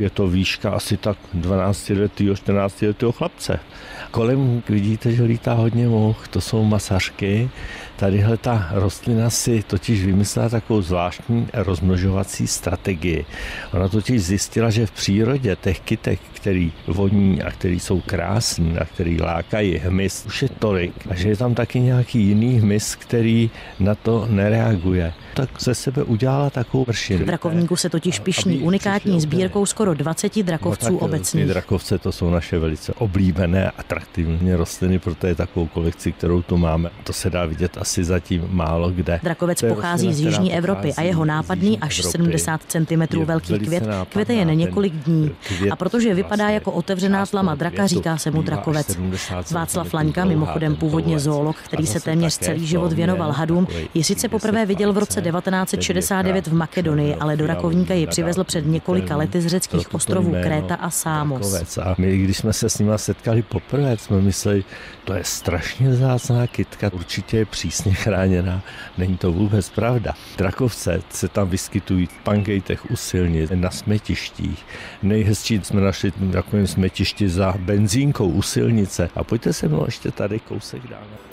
Je to výška asi tak 12letého, 14letého chlapce. Kolem vidíte, že lítá hodně mouch, to jsou masařky. Tadyhle ta rostlina si totiž vymyslela takovou zvláštní rozmnožovací strategii. Ona totiž zjistila, že v přírodě těch kytek, který voní a který jsou krásní a který lákají hmyz, už je tolik. A že je tam taky nějaký jiný hmyz, který na to nereaguje. Tak ze sebe udělala takovou vršinu. V Drakovníku se totiž pyšní unikátní sbírkou skoro 20 drakovců obecných. Drakovce to jsou naše velice oblíbené a atraktivní rostliny, proto je takovou kolekci, kterou tu máme. To se dá vidět asi zatím málo kde. Drakovec pochází z jižní Evropy a jeho nápadný až 70 cm velký květ kvete jen několik dní. A protože vypadá jako otevřená tlama draka, říká se mu drakovec. Václav Laňka, mimochodem původně zoolog, který se téměř celý život věnoval hadům, ji sice poprvé viděl v roce 1969 v Makedonii, ale do Rakovníka ji přivezl před několika lety z řeckých ostrovů Kréta a Sámos. A my, když jsme se s nima setkali poprvé, jsme mysleli, to je strašně vzácná kytka, určitě je přísně chráněná. Není to vůbec pravda. Drakovce se tam vyskytují v pangejtech u silnic, na smetištích. Nejhezčí jsme našli v takovém smetišti za benzínkou u silnice. A pojďte se mnou ještě tady kousek dále.